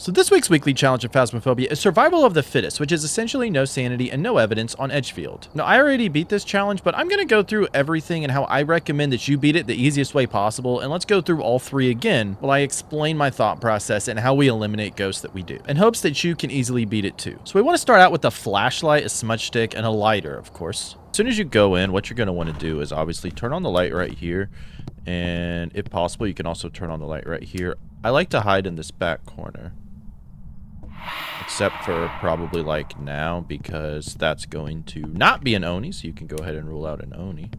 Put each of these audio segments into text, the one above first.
So this week's weekly challenge of Phasmophobia is survival of the fittest, which is essentially no sanity and no evidence on Edgefield. Now, I already beat this challenge, but I'm going to go through everything and how I recommend that you beat it the easiest way possible, and let's go through all three again while I explain my thought process and how we eliminate ghosts that we do, in hopes that you can easily beat it too. So we want to start out with a flashlight, a smudge stick, and a lighter, of course. As soon as you go in, what you're going to want to do is obviously turn on the light right here, and if possible, you can also turn on the light right here. I like to hide in this back corner. Except for probably like now, because that's going to not be an Oni, so you can go ahead and rule out an Oni.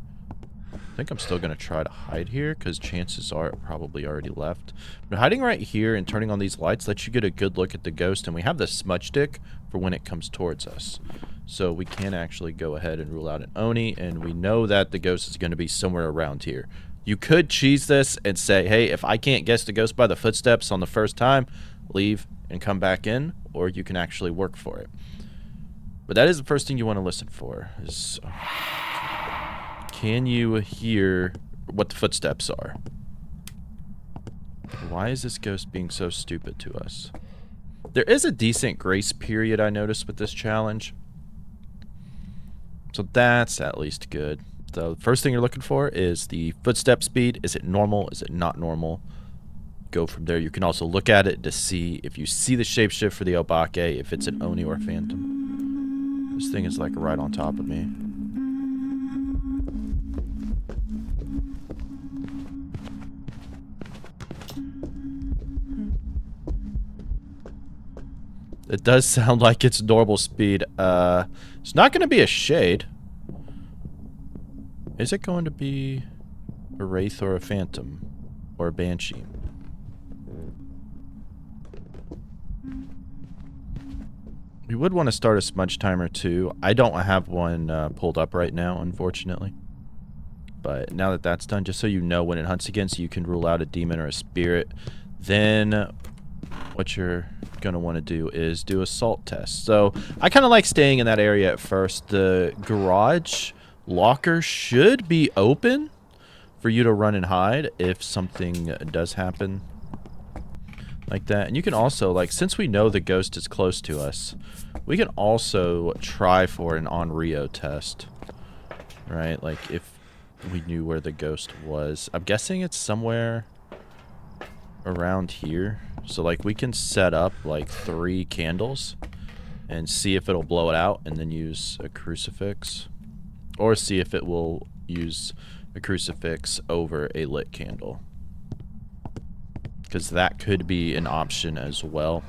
I think I'm still going to try to hide here, because chances are it probably already left. But hiding right here and turning on these lights lets you get a good look at the ghost, and we have the smudge stick for when it comes towards us. So we can actually go ahead and rule out an Oni, and we know that the ghost is going to be somewhere around here. You could cheese this and say, hey, if I can't guess the ghost by the footsteps on the first time, leave and come back in, or you can actually work for it. But that is the first thing you want to listen for, is can you hear what the footsteps are? Why is this ghost being so stupid to us? There is a decent grace period I noticed with this challenge, so that's at least good. The first thing you're looking for is the footstep speed. Is it normal? Is it not normal? Go from there. You can also look at it to see if you see the shapeshift for the Obake, if it's an Oni or a Phantom. This thing is like right on top of me. It does sound like it's normal speed. It's not going to be a shade. Is it going to be a Wraith or a Phantom or a Banshee? We would want to start a smudge timer too. I don't have one pulled up right now, unfortunately. But now that that's done, just so you know when it hunts again, so you can rule out a demon or a spirit, then what you're going to want to do is do a salt test. So I kind of like staying in that area at first. The garage locker should be open for you to run and hide if something does happen like that. And you can also, like, since we know the ghost is close to us, we can also try for an Onryo test, right? Like, if we knew where the ghost was. I'm guessing it's somewhere around here. So, like, we can set up, like, 3 candles and see if it'll blow it out and then use a crucifix. Or see if it will use a crucifix over a lit candle, because that could be an option as well.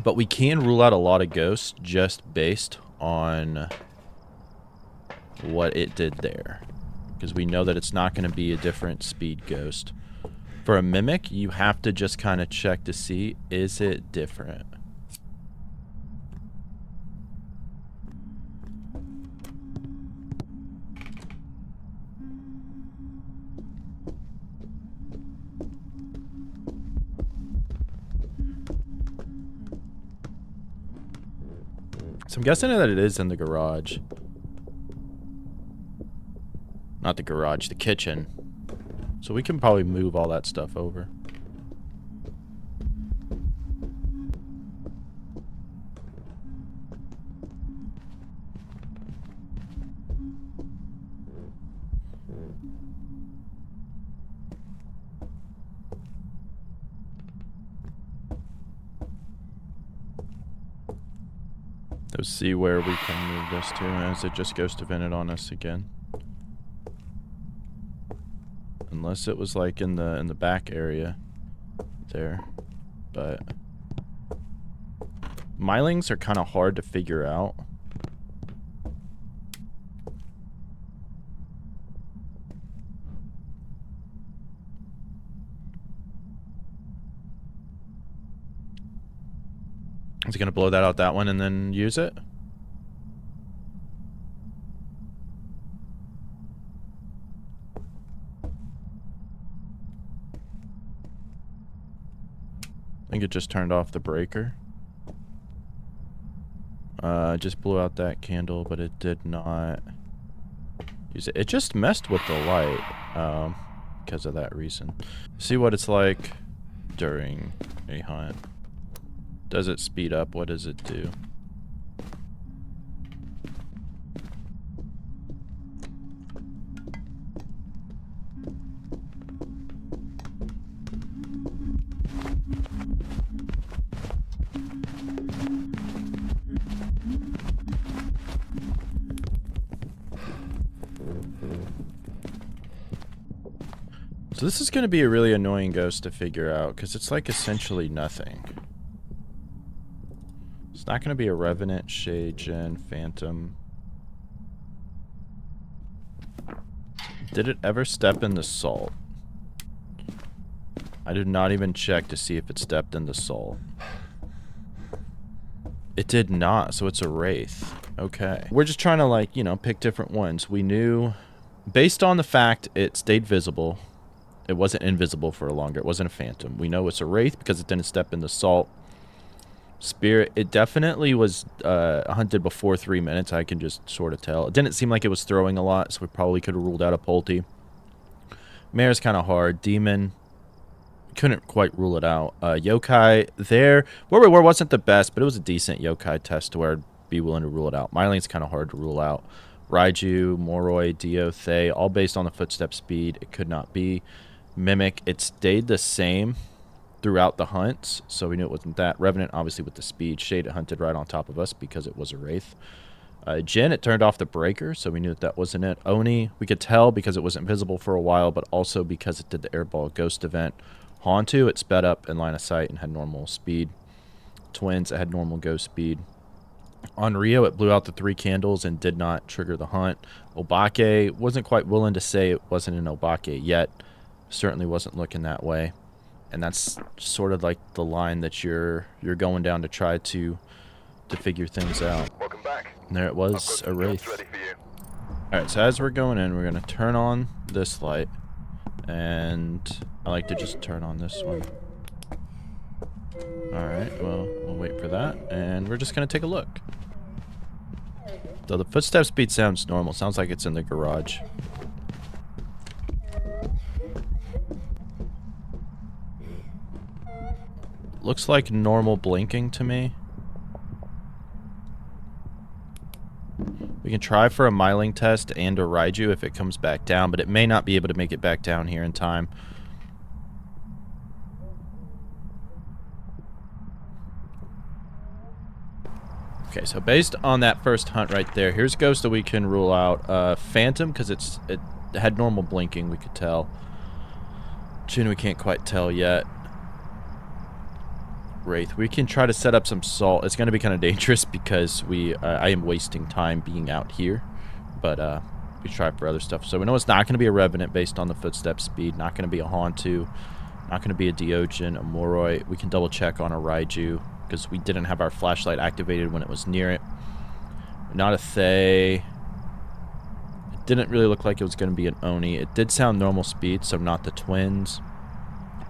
But we can rule out a lot of ghosts just based on what it did there, because we know that it's not going to be a different speed ghost. For a mimic, you have to just kind of check to see, is it different? So I'm guessing that it is in the garage. Not the garage, the kitchen. So we can probably move all that stuff over. Let's see where we can move this to as it just goes to vent it on us again. Unless it was like in the back area there. But Mylings are kind of hard to figure out. Is it going to blow that out, that one, and then use it? I think it just turned off the breaker. Just blew out that candle, but it did not use it. It just messed with the light because of that reason. See what it's like during a hunt. Does it speed up? What does it do? So this is going to be a really annoying ghost to figure out, because it's like essentially nothing. It's not going to be a Revenant, Shade, Gen, Phantom. Did it ever step in the salt? I did not even check to see if it stepped in the salt. It did not, so it's a Wraith. Okay. We're just trying to, like, you know, pick different ones. We knew, based on the fact it stayed visible, it wasn't invisible for longer. It wasn't a Phantom. We know it's a Wraith because it didn't step in the salt. Spirit, it definitely was hunted before 3 minutes. I can just sort of tell. It didn't seem like it was throwing a lot, so we probably could have ruled out a Polty. Mare's kind of hard. Demon, couldn't quite rule it out. Yokai, there, where we were wasn't the best, but it was a decent Yokai test to where I'd be willing to rule it out. Myling's kind of hard to rule out. Raiju, Moroi, Dio, Thay, all based on the footstep speed. It could not be. Mimic, it stayed the same throughout the hunts, so we knew it wasn't that. Revenant, obviously with the speed. Shade, it hunted right on top of us because it was a Wraith. Jin, it turned off the breaker, so we knew that wasn't it. Oni, we could tell because it wasn't visible for a while, but also because it did the airball ghost event. Hauntu, it sped up in line of sight and had normal speed. Twins, it had normal ghost speed. Onryo, it blew out the 3 candles and did not trigger the hunt. Obake, wasn't quite willing to say it wasn't an Obake yet. Certainly wasn't looking that way. And that's sort of like the line that you're going down to try to figure things out. Welcome back. And there it was, a Wraith. Alright, so as we're going in, we're going to turn on this light. And I like to just turn on this one. Alright, well, we'll wait for that. And we're just going to take a look. Though the footstep speed sounds normal. Sounds like it's in the garage. Looks like normal blinking to me. We can try for a Myling test and a Raiju if it comes back down, but it may not be able to make it back down here in time. Okay, so based on that first hunt right there, here's Ghost that we can rule out. Phantom, because it had normal blinking, we could tell. Jin, we can't quite tell yet. Wraith, we can try to set up some salt. It's going to be kind of dangerous because I am wasting time being out here, but we try for other stuff. So we know it's not going to be a Revenant based on the footstep speed, not going to be a Hauntu, not going to be a Diogen, a Moroi. We can double check on a Raiju because we didn't have our flashlight activated when it was near it. Not a Thay. It didn't really look like it was going to be an Oni. It did sound normal speed, so not the twins.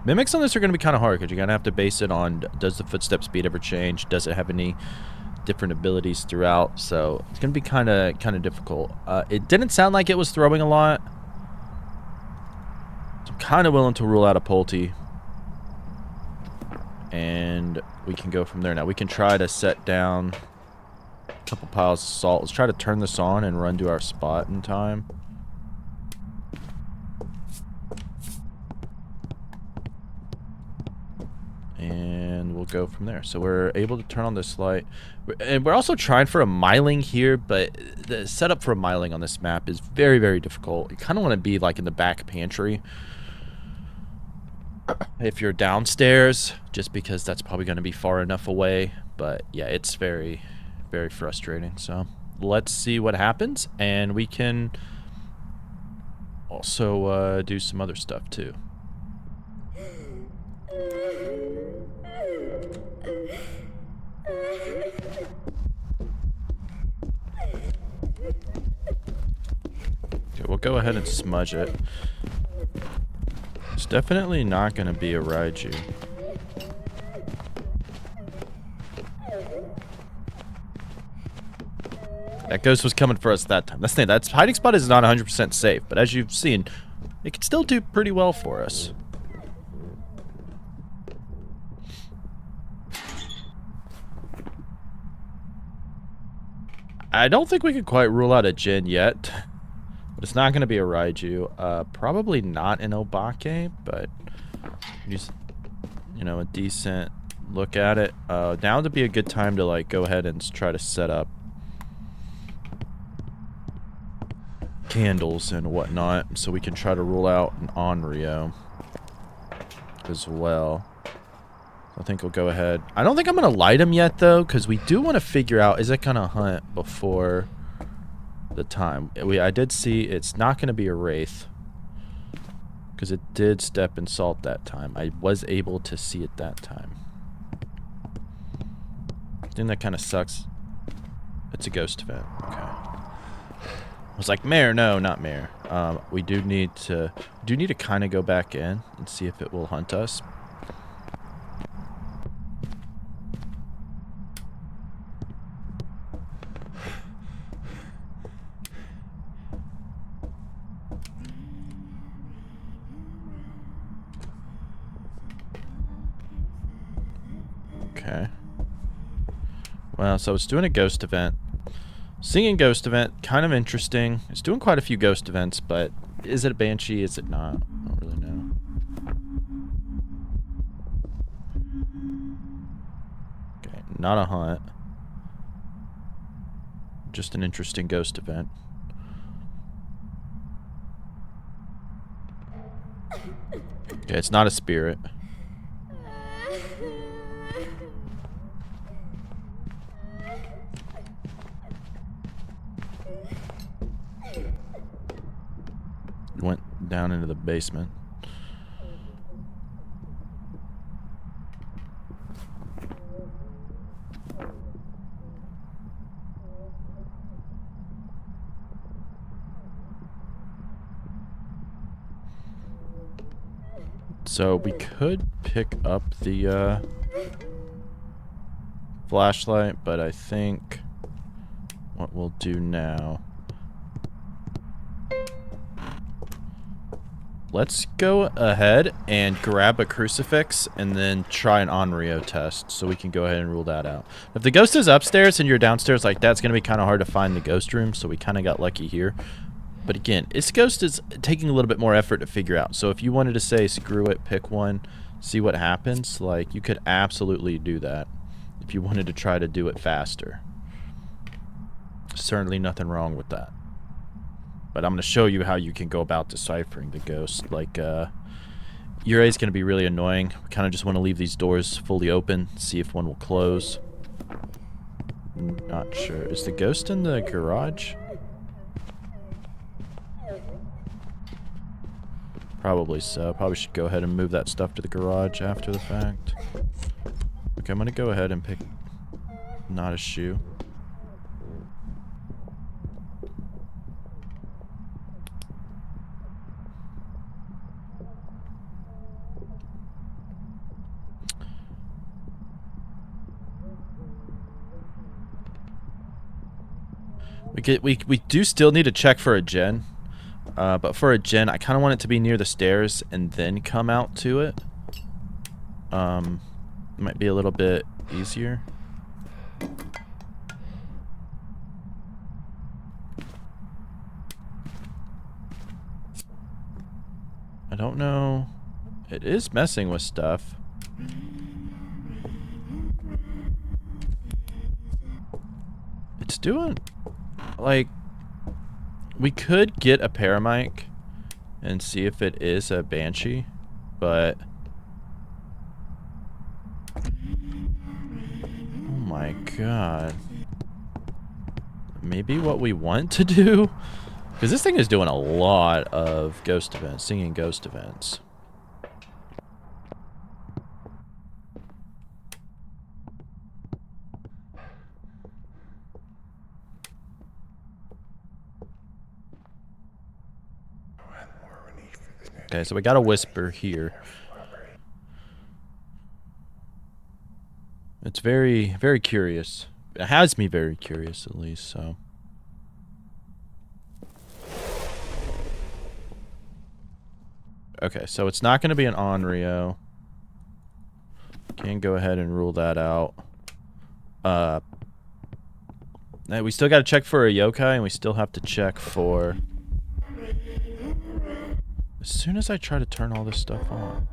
Mimics on this are going to be kind of hard because you're going to have to base it on, does the footstep speed ever change? Does it have any different abilities throughout? So it's going to be kind of difficult. It didn't sound like it was throwing a lot. So I'm kind of willing to rule out a Polty. And we can go from there. Now we can try to set down a couple piles of salt. Let's try to turn this on and run to our spot in time. And we'll go from there. So we're able to turn on this light. And we're also trying for a Myling here, but the setup for a Myling on this map is very, very difficult. You kind of want to be like in the back pantry if you're downstairs, just because that's probably going to be far enough away. But yeah, it's very, very frustrating. So let's see what happens. And we can also do some other stuff too. Okay, we'll go ahead and smudge it. It's definitely not going to be a Raiju. That ghost was coming for us that time. That's the thing. That's hiding spot is not 100% safe, but as you've seen, it can still do pretty well for us. I don't think we can quite rule out a Jin yet. But it's not going to be a Raiju. Probably not an Obake, but use, you know, a decent look at it. Now would be a good time to, like, go ahead and try to set up candles and whatnot, so we can try to rule out an Onryo as well. I think we'll go ahead. I don't think I'm going to light him yet, though, because we do want to figure out, is it going to hunt before the time? I did see it's not going to be a Wraith, because it did step and salt that time. I was able to see it that time. I think that kind of sucks. It's a ghost event. Okay. I was like, Mare, no, not Mare. We do need to kind of go back in and see if it will hunt us. Okay. Well, so it's doing a ghost event. Singing ghost event, kind of interesting. It's doing quite a few ghost events, but is it a Banshee? Is it not? I don't really know. Okay, not a hunt. Just an interesting ghost event. Okay, it's not a spirit. Went down into the basement. So we could pick up the flashlight, but I think what we'll do now, let's go ahead and grab a crucifix and then try an Onryo test so we can go ahead and rule that out. If the ghost is upstairs and you're downstairs like that, it's going to be kind of hard to find the ghost room, so we kind of got lucky here. But again, this ghost is taking a little bit more effort to figure out. So if you wanted to say, screw it, pick one, see what happens, like, you could absolutely do that if you wanted to try to do it faster. Certainly nothing wrong with that. But I'm going to show you how you can go about deciphering the ghost. Like, your A is going to be really annoying. We kind of just want to leave these doors fully open, see if one will close. Not sure. Is the ghost in the garage? Probably so. Probably should go ahead and move that stuff to the garage after the fact. Okay, I'm going to go ahead and pick not a shoe. We do still need to check for a gen. But for a gen, I kind of want it to be near the stairs and then come out to it. Might be a little bit easier. I don't know. It is messing with stuff. It's doing, like, we could get a paramic and see if it is a Banshee, but oh my god. Maybe what we want to do? Because this thing is doing a lot of ghost events, singing ghost events. Okay, so we got a whisper here. It's very, very curious. It has me very curious, at least, so. Okay, so it's not going to be an Onryo. Can go ahead and rule that out. We still got to check for a yokai, and we still have to check for... As soon as I try to turn all this stuff on...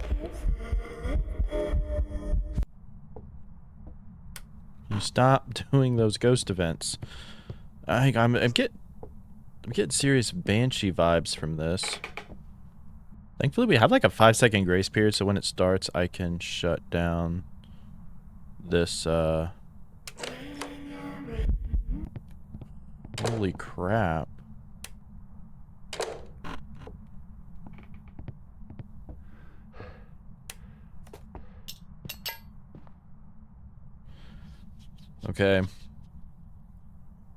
You stop doing those ghost events. I'm getting serious Banshee vibes from this. Thankfully, we have like a 5-second grace period, so when it starts, I can shut down this, Holy crap. Okay.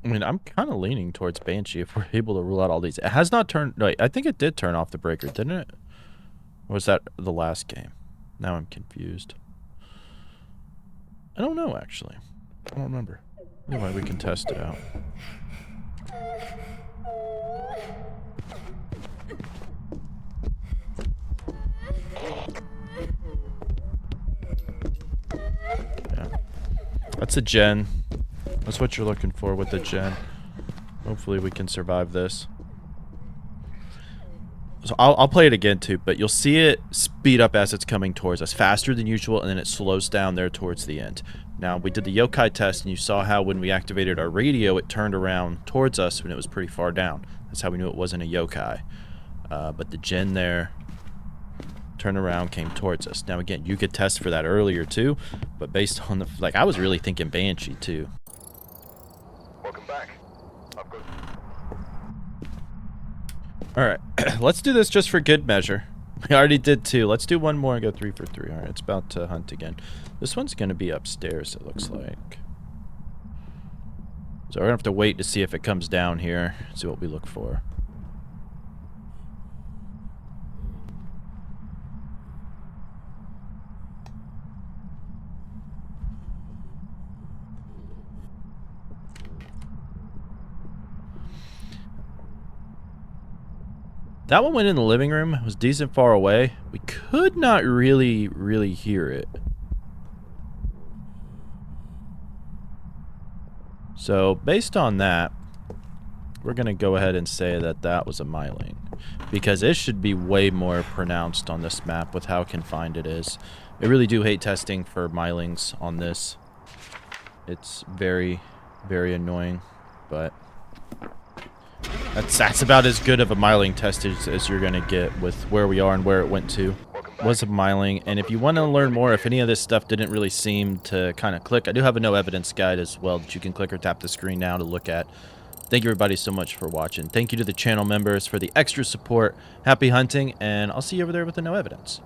I mean, I'm kind of leaning towards Banshee if we're able to rule out all these. It has not turned... Wait, I think it did turn off the breaker, didn't it? Or was that the last game? Now I'm confused. I don't know, actually. I don't remember. Anyway, we can test it out. Yeah. That's a gen. That's what you're looking for with the gen. Hopefully we can survive this. So I'll play it again too, but you'll see it speed up as it's coming towards us, faster than usual, and then it slows down there towards the end. Now, we did the yokai test, and you saw how when we activated our radio, it turned around towards us when it was pretty far down. That's how we knew it wasn't a yokai. But the gen there turned around, came towards us. Now, again, you could test for that earlier too, but based on the... Like, I was really thinking Banshee too. Welcome back. I've got... Alright, let's do this just for good measure. We already did 2. Let's do one more and go 3 for 3. Alright, it's about to hunt again. This one's going to be upstairs, it looks like. So we're going to have to wait to see if it comes down here. See what we look for. That one went in the living room. It was decent far away. We could not really hear it. So, based on that, we're going to go ahead and say that that was a myling. Because it should be way more pronounced on this map with how confined it is. I really do hate testing for mylings on this. It's very annoying, but... That's about as good of a myling test as you're going to get with where we are and where it went to. Was a myling, and if you want to learn more, if any of this stuff didn't really seem to kind of click, I do have a no evidence guide as well that you can click or tap the screen now to look at. Thank you everybody so much for watching. Thank you to the channel members for the extra support. Happy hunting, and I'll see you over there with the no evidence.